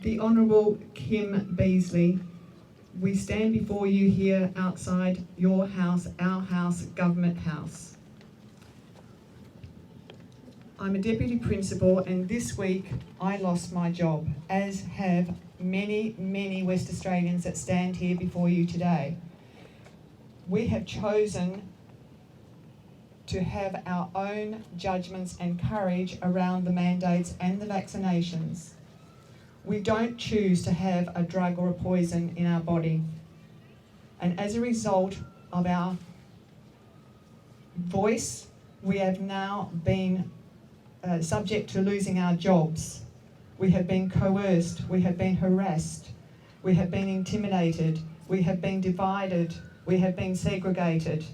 The Honourable Kim Beazley, we stand before you here outside your house, our house, Government House. I'm a Deputy Principal, and this week I lost my job, as have many West Australians that stand here before you today. We have chosen to have our own judgments and courage around the mandates and the vaccinations. We don't choose to have a drug or a poison in our body. And as a result of our voice, we have now been subject to losing our jobs. We have been coerced, we have been harassed, we have been intimidated, we have been divided, we have been segregated.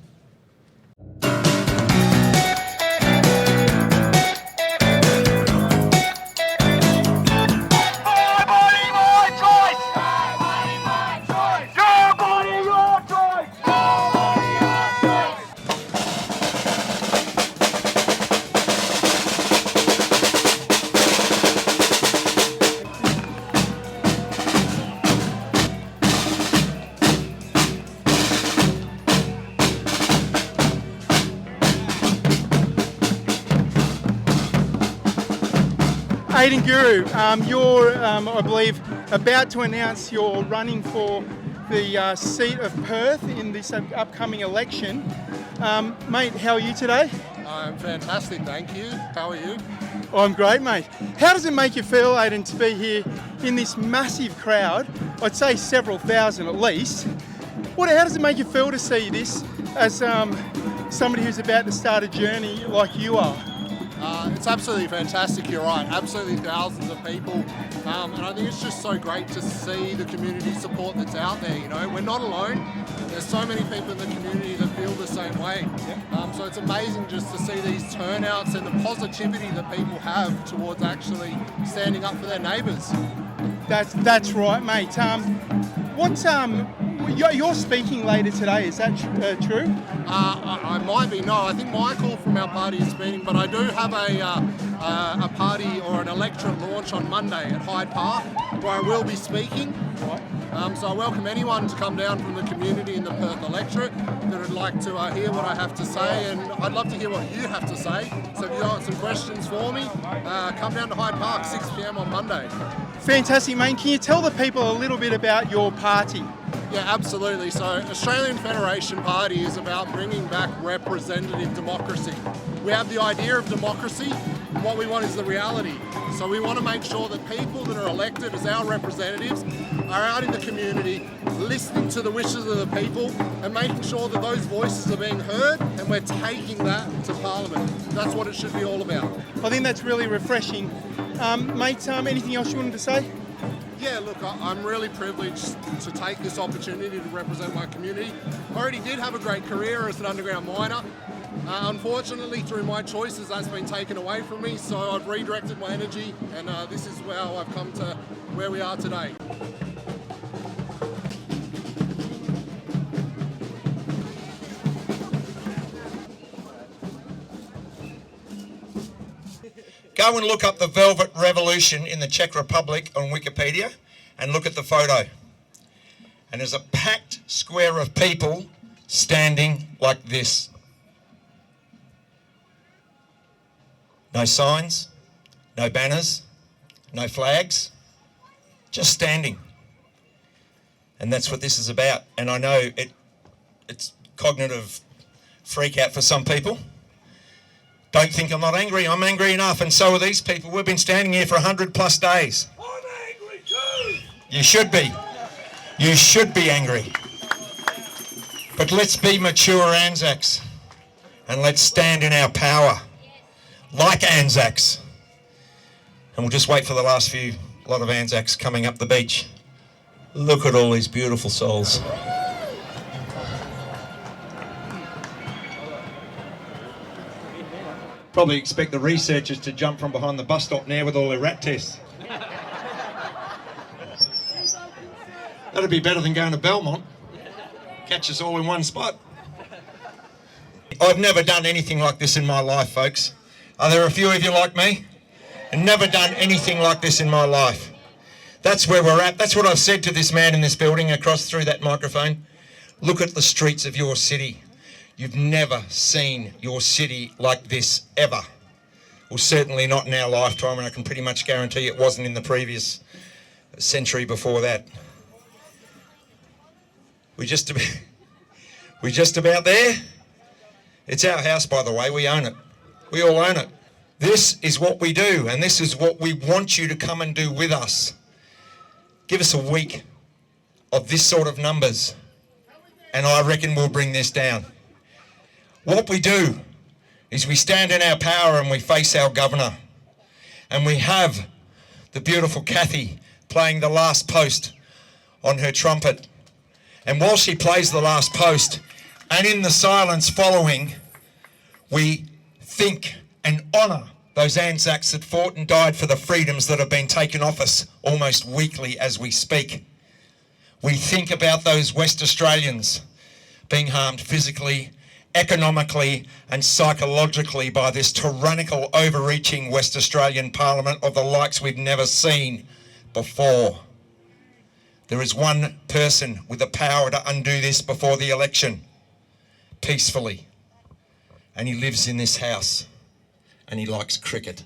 Aidan Guru, you're, I believe, about to announce you're running for the seat of Perth in this upcoming election. Mate, how are you today? I'm fantastic, thank you. How are you? I'm great, mate. How does it make you feel, Aidan, to be here in this massive crowd? I'd say several thousand at least. How does it make you feel to see this as somebody who's about to start a journey like you are? It's absolutely fantastic, you're right. Absolutely thousands of people. And I think it's just so great to see the community support that's out there, you know. We're not alone. There's so many people in the community that feel the same way. So it's amazing just to see these turnouts and the positivity that people have towards actually standing up for their neighbours. That's right, mate. You're speaking later today, is that true? I might be. No, I think Michael from our party is speaking, but I do have a party or an electorate launch on Monday at Hyde Park where I will be speaking. So I welcome anyone to come down from the community in the Perth electorate that would like to hear what I have to say, and I'd love to hear what you have to say. So if you've got some questions for me, come down to Hyde Park, 6 p.m. on Monday. Fantastic, mate. Can you tell the people a little bit about your party? Yeah, absolutely. So Australian Federation Party is about bringing back representative democracy. We have the idea of democracy, and what we want is the reality. So we want to make sure that people that are elected as our representatives are out in the community, listening to the wishes of the people and making sure that those voices are being heard, and we're taking that to Parliament. That's what it should be all about. I think that's really refreshing. Mate, anything else you wanted to say? Yeah, look, I'm really privileged to take this opportunity to represent my community. I already did have a great career as an underground miner. Unfortunately, through my choices, that's been taken away from me, so I've redirected my energy, and this is how I've come to where we are today. Go and look up the Velvet Revolution in the Czech Republic on Wikipedia and look at the photo. And there's a packed square of people standing like this. No signs, no banners, no flags, just standing. And that's what this is about. And I know it's cognitive freak out for some people. Don't think I'm not angry. I'm angry enough, and so are these people. We've been standing here for 100+ days. I'm angry too! You should be. You should be angry. But let's be mature Anzacs, and let's stand in our power, like Anzacs. And we'll just wait for the last lot of Anzacs coming up the beach. Look at all these beautiful souls. Probably expect the researchers to jump from behind the bus stop now with all their rat tests. That'd be better than going to Belmont. Catch us all in one spot. I've never done anything like this in my life, folks. Are there a few of you like me? I've never done anything like this in my life. That's where we're at. That's what I've said to this man in this building across through that microphone. Look at the streets of your city. You've never seen your city like this ever. Well, certainly not in our lifetime, and I can pretty much guarantee it wasn't in the previous century before that. We're just about there. It's our house, by the way. We own it. We all own it. This is what we do, and this is what we want you to come and do with us. Give us a week of this sort of numbers, and I reckon we'll bring this down. What we do is we stand in our power and we face our governor. And we have the beautiful Kathy playing the last post on her trumpet. And while she plays the last post, and in the silence following, we think and honour those Anzacs that fought and died for the freedoms that have been taken off us almost weekly as we speak. We think about those West Australians being harmed physically, economically and psychologically by this tyrannical, overreaching West Australian Parliament of the likes we've never seen before. There is one person with the power to undo this before the election, peacefully, and he lives in this house. And he likes cricket.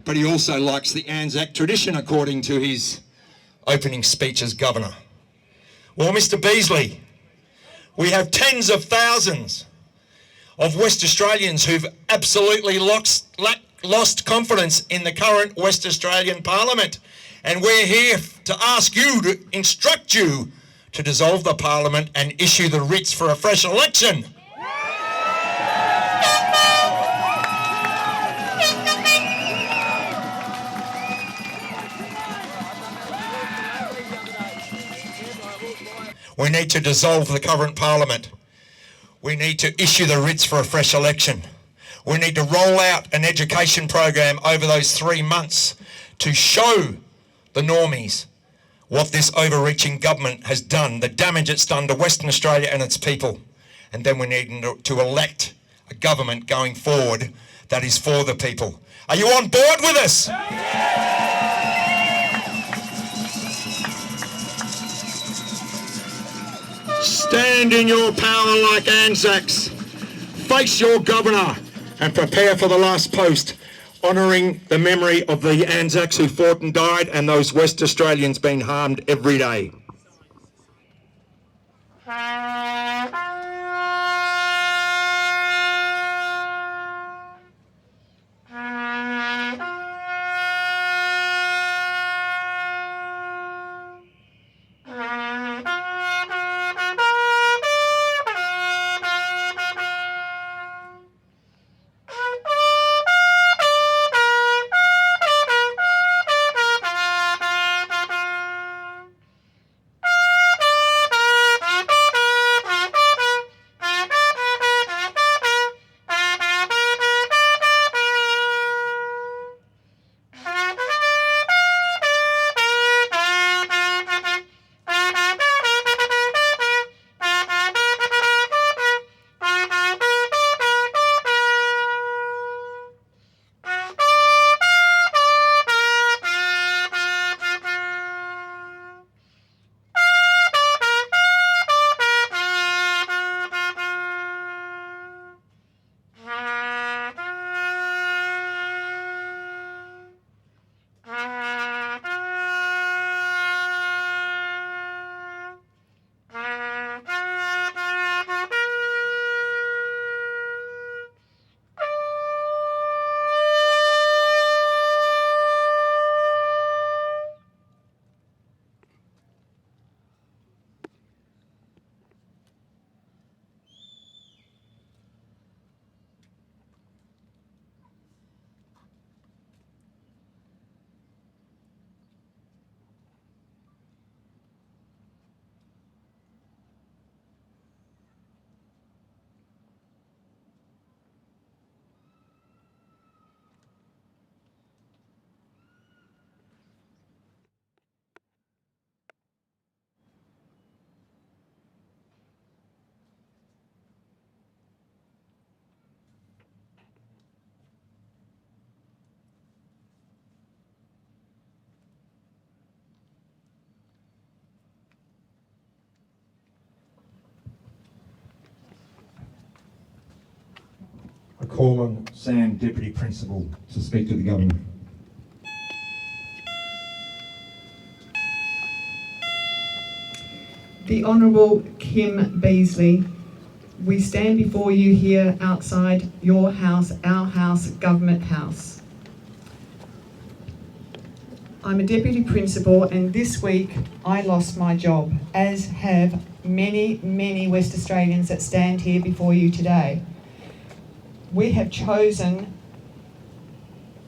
But he also likes the Anzac tradition, according to his opening speech as governor. Well, Mr. Beasley, we have tens of thousands of West Australians who've absolutely lost confidence in the current West Australian Parliament. And we're here to ask you, to instruct you to dissolve the Parliament and issue the writs for a fresh election. We need to dissolve the current Parliament. We need to issue the writs for a fresh election. We need to roll out an education program over those 3 months to show the normies what this overreaching government has done, the damage it's done to Western Australia and its people. And then we need to elect a government going forward that is for the people. Are you on board with us? Stand in your power like Anzacs. Face your governor and prepare for the last post, honouring the memory of the Anzacs who fought and died and those West Australians being harmed every day. call on Sam, Deputy Principal, to speak to the Governor. The Honourable Kim Beazley, we stand before you here outside your house, our house, Government House. I'm a Deputy Principal and this week I lost my job, as have many, many West Australians that stand here before you today. We have chosen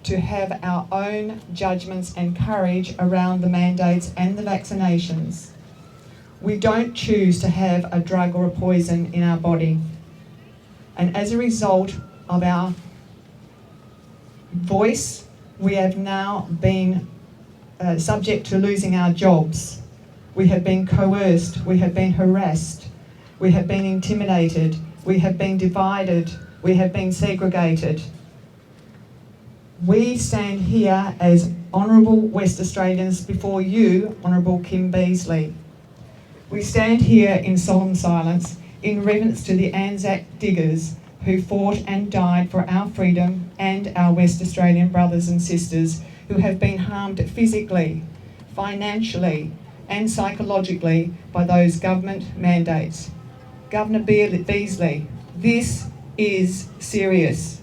to have our own judgments and courage around the mandates and the vaccinations. We don't choose to have a drug or a poison in our body. And as a result of our voice, we have now been subject to losing our jobs. We have been coerced, we have been harassed, we have been intimidated, we have been divided, we have been segregated. We stand here as Honourable West Australians before you, Honourable Kim Beazley. We stand here in solemn silence in reverence to the Anzac diggers who fought and died for our freedom and our West Australian brothers and sisters who have been harmed physically, financially and psychologically by those government mandates. Governor Beazley, this is serious.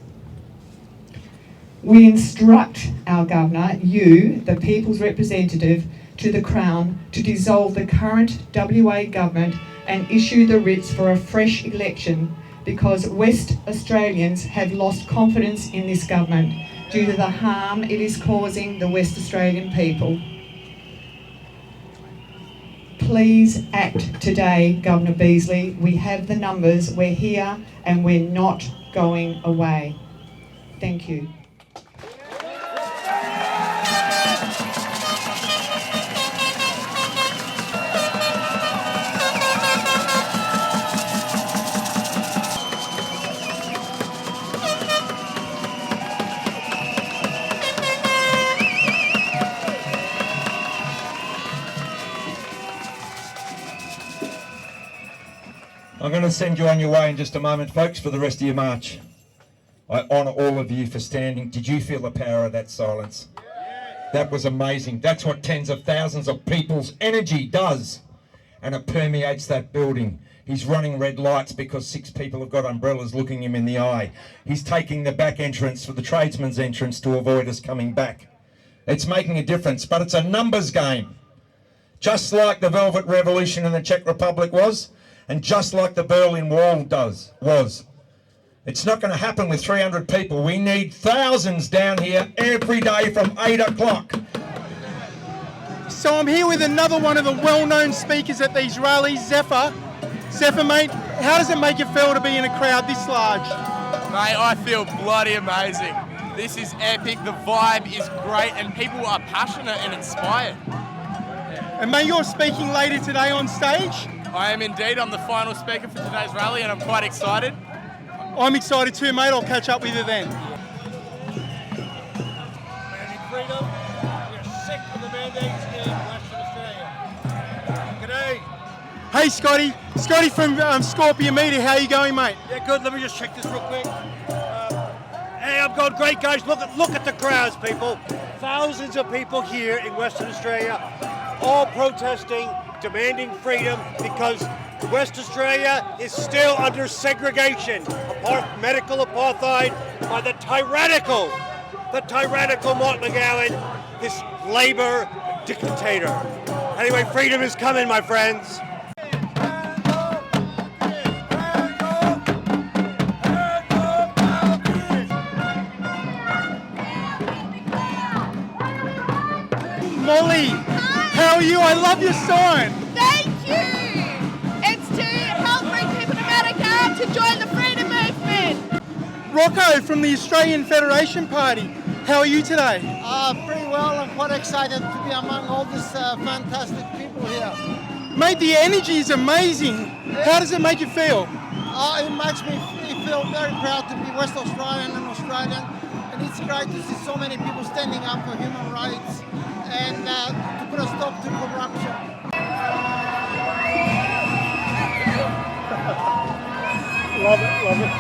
We instruct our Governor, you, the people's representative, to the Crown to dissolve the current WA government and issue the writs for a fresh election because West Australians have lost confidence in this government due to the harm it is causing the West Australian people. Please act today, Governor Beazley. We have the numbers, we're here and we're not going away. Thank you. I'm going to send you on your way in just a moment, folks, for the rest of your march. I honour all of you for standing. Did you feel the power of that silence? That was amazing. That's what tens of thousands of people's energy does. And it permeates that building. He's running red lights because 6 people have got umbrellas looking him in the eye. He's taking the back entrance for the tradesman's entrance to avoid us coming back. It's making a difference, but it's a numbers game. Just like the Velvet Revolution in the Czech Republic was, and just like the Berlin Wall was. It's not going to happen with 300 people. We need thousands down here every day from 8 o'clock. So I'm here with another one of the well-known speakers at these rallies, Zephyr. Zephyr, mate, how does it make you feel to be in a crowd this large? Mate, I feel bloody amazing. This is epic, the vibe is great, and people are passionate and inspired. And mate, you're speaking later today on stage? I am indeed. I'm the final speaker for today's rally and I'm quite excited. I'm excited too, mate. I'll catch up with you then. Demanding freedom. We're sick of the mandates in Western Australia. G'day. Hey, Scotty. Scotty from Scorpion Media. How are you going, mate? Yeah, good. Let me just check this real quick. Hey, I'm going great, guys. Look at the crowds, people. Thousands of people here in Western Australia, all protesting, demanding freedom because West Australia is still under segregation, medical apartheid by the tyrannical Mort McGowan, this Labour dictator. Anyway, freedom is coming, my friends. Molly, how are you? I love your sign. Thank you! It's to help bring people to America to join the freedom movement. Rocco from the Australian Federation Party. How are you today? Pretty well. I'm quite excited to be among all these fantastic people here. Mate, the energy is amazing. How does it make you feel? It makes me feel very proud to be West Australian and Australian. And it's great to see so many people standing up for human rights and to put a stop to corruption. Love it, love it.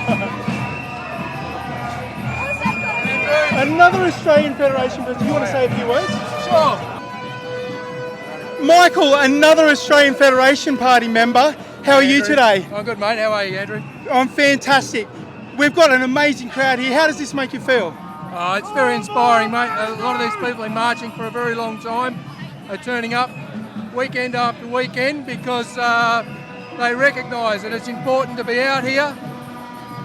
Another Australian Federation president. Do you want to say a few words? Sure. Michael, another Australian Federation Party member. How are you today? I'm good, mate. How are you, Andrew? I'm fantastic. We've got an amazing crowd here. How does this make you feel? It's very inspiring, mate. A lot of these people are marching for a very long time. They're turning up weekend after weekend because they recognise that it's important to be out here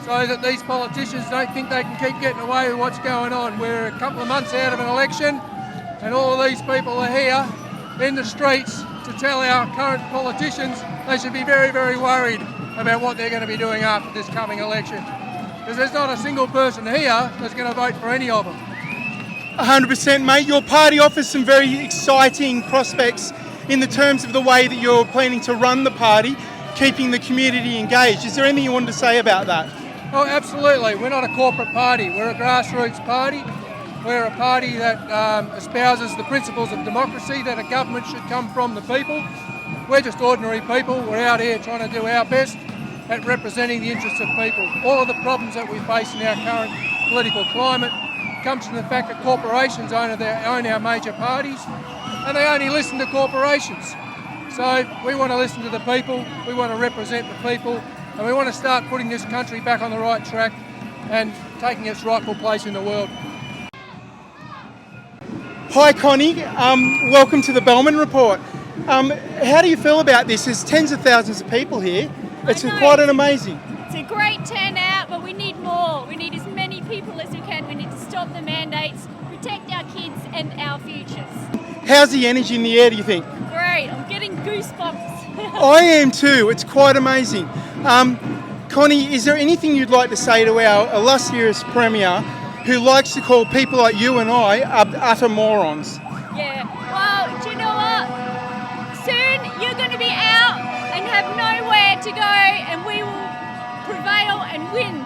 so that these politicians don't think they can keep getting away with what's going on. We're a couple of months out of an election and all of these people are here in the streets to tell our current politicians they should be very, very worried about what they're going to be doing after this coming election. Because there's not a single person here that's going to vote for any of them. 100%, mate. Your party offers some very exciting prospects in the terms of the way that you're planning to run the party, keeping the community engaged. Is there anything you wanted to say about that? Oh, absolutely. We're not a corporate party. We're a grassroots party. We're a party that espouses the principles of democracy, that a government should come from the people. We're just ordinary people. We're out here trying to do our best at representing the interests of people. All of the problems that we face in our current political climate comes from the fact that corporations own our major parties and they only listen to corporations. So we want to listen to the people, we want to represent the people, and we want to start putting this country back on the right track and taking its rightful place in the world. Hi Connie, welcome to the Bellman Report. How do you feel about this? There's tens of thousands of people here. It's quite an amazing. It's a great turnout, but we need more. We need as many people as we can. We need to stop the mandates, protect our kids and our futures. How's the energy in the air, do you think? Great, I'm getting goosebumps. I am too, it's quite amazing. Connie, is there anything you'd like to say to our illustrious Premier who likes to call people like you and I utter morons? Yeah, well, do you know what? Soon you're going to be out and have nowhere to go and we will prevail and win.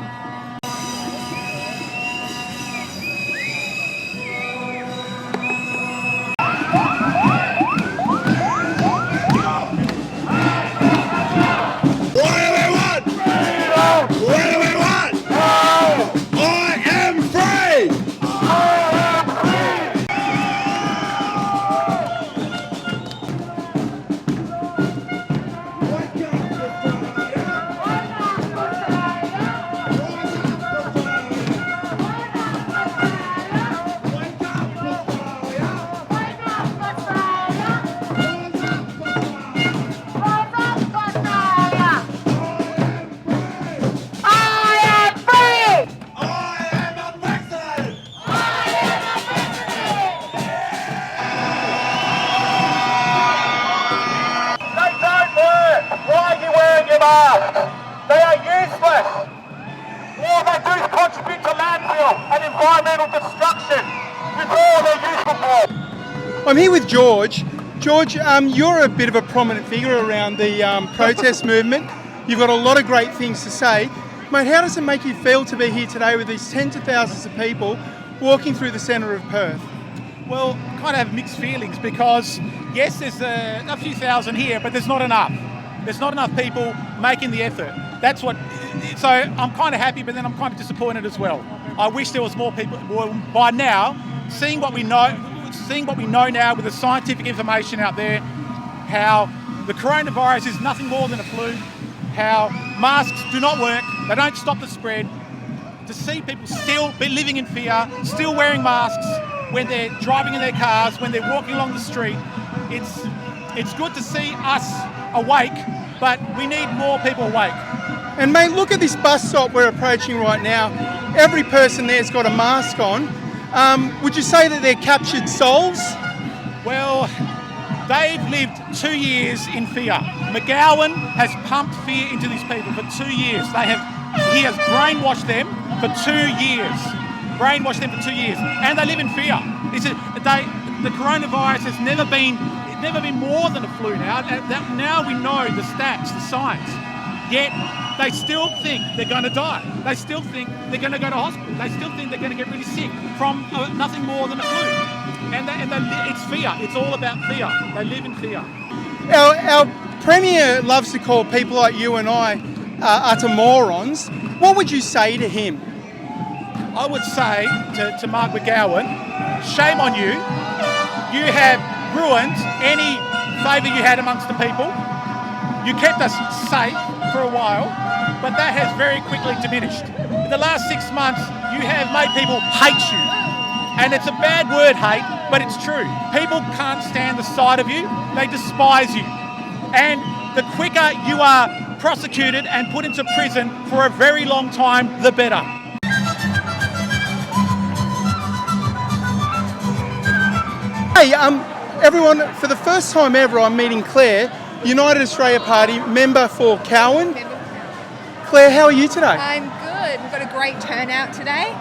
They are useless. All they do is contribute to landfill and environmental destruction. That's all they're useful for. I'm here with George. George, you're a bit of a prominent figure around the protest movement. You've got a lot of great things to say. Mate, how does it make you feel to be here today with these tens of thousands of people walking through the centre of Perth? Well, kind of have mixed feelings because, yes, there's a few thousand here, but there's not enough. There's not enough people making the effort. That's what. So I'm kind of happy, but then I'm kind of disappointed as well. I wish there was more people. Well, by now, seeing what we know now with the scientific information out there, how the coronavirus is nothing more than a flu, how masks do not work, they don't stop the spread. To see people still be living in fear, still wearing masks when they're driving in their cars, when they're walking along the street, it's good to see us awake, but we need more people awake. And mate, look at this bus stop we're approaching right now. Every person there's got a mask on. Would you say that they're captured souls? Well, they've lived 2 years in fear. McGowan has pumped fear into these people for 2 years. He has brainwashed them for 2 years. And they live in fear. The coronavirus has never been more than a flu now. Now we know the stats, the science. Yet they still think they're going to die. They still think they're going to go to hospital. They still think they're going to get really sick from nothing more than a flu. And it's fear. It's all about fear. They live in fear. Our Premier loves to call people like you and I utter morons. What would you say to him? I would say to Mark McGowan, shame on you. You have ruined any favour you had amongst the people. You kept us safe for a while, but that has very quickly diminished. In the last 6 months, you have made people hate you. And it's a bad word, hate, but it's true. People can't stand the sight of you. They despise you. And the quicker you are prosecuted and put into prison for a very long time, the better. Hey, everyone, for the first time ever, I'm meeting Claire, United Australia Party member for Cowan. Claire, how are you today? I'm good. We've got a great turnout today.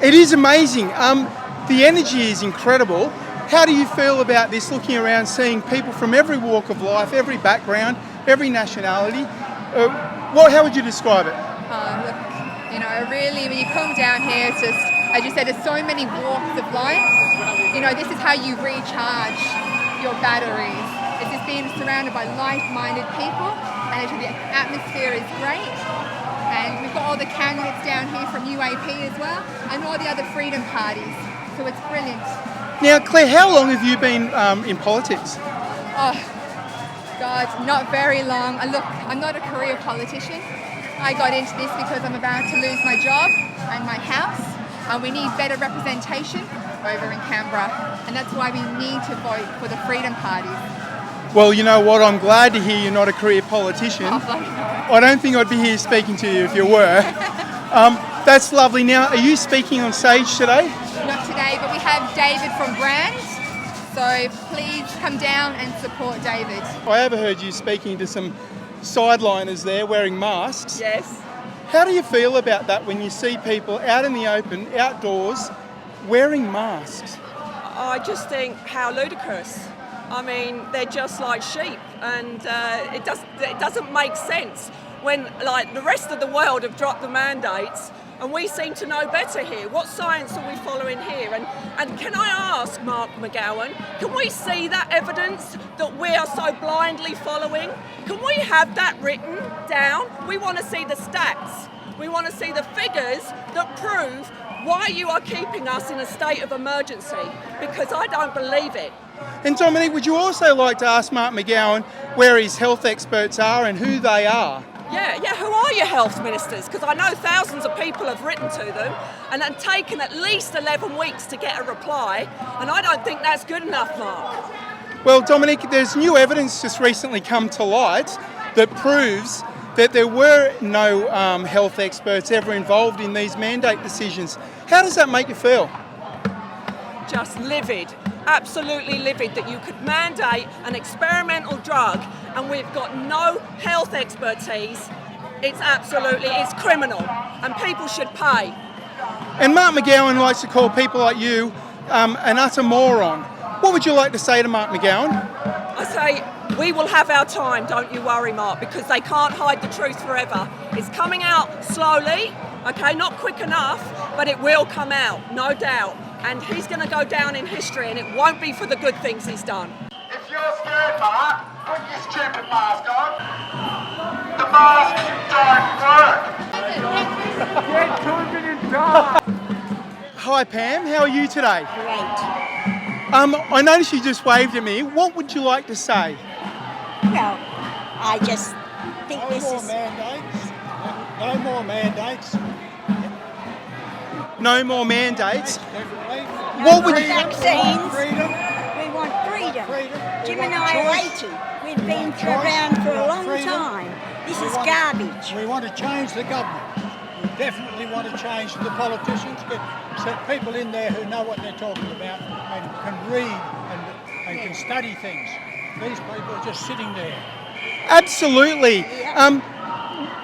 It is amazing. The energy is incredible. How do you feel about this, looking around, seeing people from every walk of life, every background, every nationality? How would you describe it? Look, you know, really, when you come down here, it's just, as you said, there's so many walks of life. You know, this is how you recharge your batteries. It's just being surrounded by like-minded people, and actually the atmosphere is great. And we've got all the candidates down here from UAP as well, and all the other freedom parties. So it's brilliant. Now, Claire, how long have you been in politics? Oh, God, not very long. Look, I'm not a career politician. I got into this because I'm about to lose my job and my house, and we need better representation over in Canberra, and that's why we need to vote for the freedom parties. Well, you know what? I'm glad to hear you're not a career politician. I don't think I'd be here speaking to you if you were. That's lovely. Now, are you speaking on stage today? Not today, but we have David from Brand. So please come down and support David. I overheard you speaking to some sideliners there wearing masks. Yes. How do you feel about that when you see people out in the open, outdoors, wearing masks? I just think how ludicrous. I mean, they're just like sheep, and it doesn't make sense when, like, the rest of the world have dropped the mandates and we seem to know better here. What science are we following here? And can I ask Mark McGowan, can we see that evidence that we are so blindly following? Can we have that written down? We want to see the stats. We want to see the figures that prove why you are keeping us in a state of emergency, because I don't believe it. And Dominic, would you also like to ask Mark McGowan where his health experts are and who they are? Yeah, who are your health ministers? Because I know thousands of people have written to them and have taken at least 11 weeks to get a reply, and I don't think that's good enough, Mark. Well, Dominic, there's new evidence just recently come to light that proves that there were no health experts ever involved in these mandate decisions. How does that make you feel? Just livid, absolutely livid that you could mandate an experimental drug and we've got no health expertise. It's criminal, and people should pay. And Mark McGowan likes to call people like you an utter moron. What would you like to say to Mark McGowan? I say, we will have our time, don't you worry, Mark, because they can't hide the truth forever. It's coming out slowly, okay, not quick enough, but it will come out, no doubt. And he's going to go down in history, and it won't be for the good things he's done. If you're scared, Mark, put your stupid mask on. The masks don't work. Get COVID and die. Hi Pam, how are you today? Great. I noticed you just waved at me. What would you like to say? Well, I just think No this more is... mandates. No more mandates. No more mandates. Definitely. No What would more you- vaccines. Freedom. We want freedom. Freedom. Jim We and want I are choice. 80. We've been want choice. around for We a want long freedom. time. This We is want- garbage. We want to change the government. We definitely want to change the politicians, set people in there who know what they're talking about and can read and can study things. These people are just sitting there. Absolutely.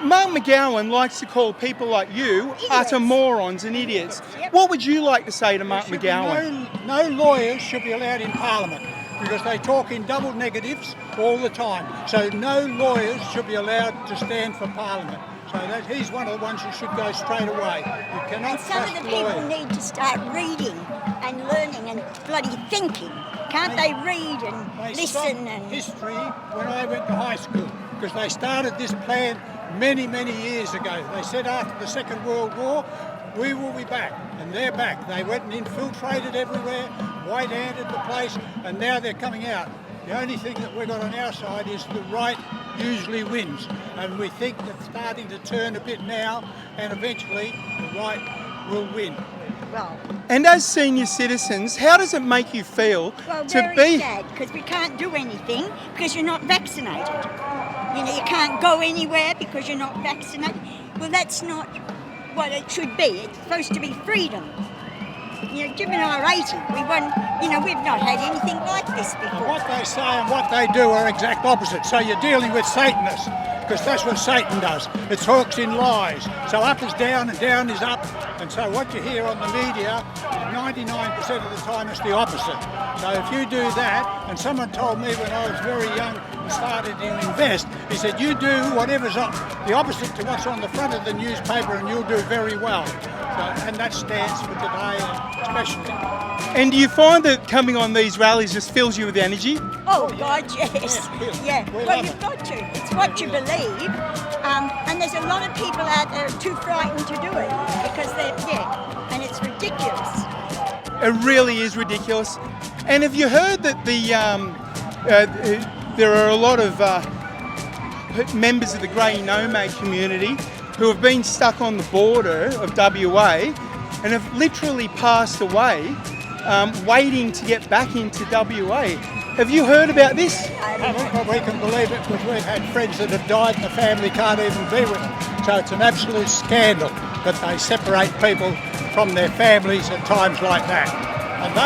Mark McGowan likes to call people like you utter morons and idiots. What would you like to say to Mark There should be McGowan? No lawyers should be allowed in Parliament because they talk in double negatives all the time. So no lawyers should be allowed to stand for Parliament. So he's one of the ones who should go straight away. You cannot And some of trust the people lawyers. need to start reading and learning and bloody thinking. Can't they read and They listen stopped and... history when I went to high school because they started this plan many, many years ago. They said after the Second World War, we will be back, and they're back. They went and infiltrated everywhere, white-handed the place, and now they're coming out. The only thing that we've got on our side is the right usually wins, and we think that's starting to turn a bit now, and eventually the right will win. Well, And as senior citizens, how does it make you feel well, to very be... sad, because we can't do anything because you're not vaccinated. You know, you can't go anywhere because you're not vaccinated. Well, that's not what it should be. It's supposed to be freedom. You know, Jim and I are 80. We've not had anything like this before. And what they say and what they do are exact opposite. So you're dealing with Satanists, because that's what Satan does. It talks in lies. So up is down and down is up. And so what you hear on the media, 99% of the time it's the opposite. So if you do that, and someone told me when I was very young and started to invest, he said, you do whatever's the opposite to what's on the front of the newspaper and you'll do very well. And that stands for today especially. And do you find that coming on these rallies just fills you with energy? Oh, God, yes. Yeah. Well, you've got to. It's what you believe. And there's a lot of people out there too frightened to do it because and it's ridiculous. It really is ridiculous. And have you heard that there are a lot of members of the grey nomad community who have been stuck on the border of WA and have literally passed away waiting to get back into WA. Have you heard about this? I haven't, but we can believe it because we've had friends that have died and the family can't even be with them. So it's an absolute scandal that they separate people from their families at times like that. And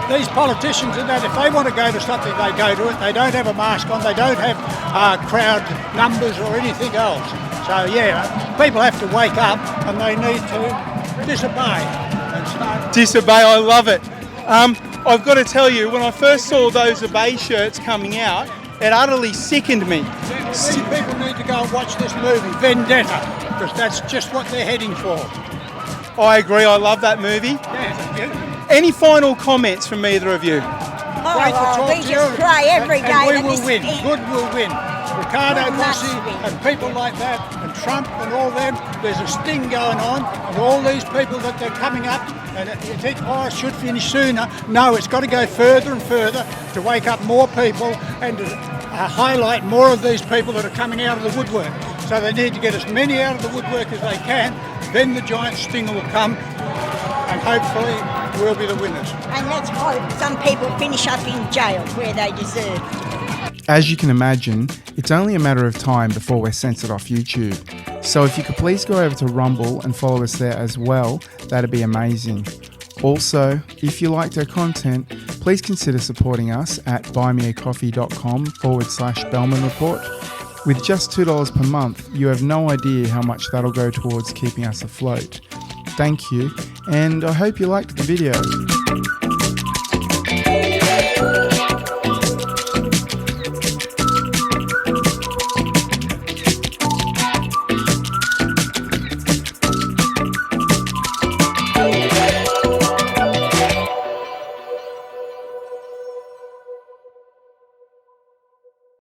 these politicians and that, if they want to go to something, they go to it. They don't have a mask on. They don't have crowd numbers or anything else. So yeah, people have to wake up and they need to disobey. Disobey, I love it. I've got to tell you, when I first saw those Obey shirts coming out, it utterly sickened me. These people need to go and watch this movie, Vendetta, because that's just what they're heading for. I agree, I love that movie. Yeah. Any final comments from either of you? We just pray every day. And we will win. Good will win. Ricardo Bossi and people like that, and Trump and all them, there's a sting going on, and all these people that they're coming up, and you think, oh, it should finish sooner. No, it's got to go further and further to wake up more people and to highlight more of these people that are coming out of the woodwork. So they need to get as many out of the woodwork as they can, then the giant sting will come, and hopefully we'll be the winners. And let's hope some people finish up in jail where they deserve. As you can imagine, it's only a matter of time before we're censored off YouTube. So if you could please go over to Rumble and follow us there as well, that'd be amazing. Also, if you liked our content, please consider supporting us at buymeacoffee.com/Bellman Report. With just $2 per month, you have no idea how much that'll go towards keeping us afloat. Thank you, and I hope you liked the video.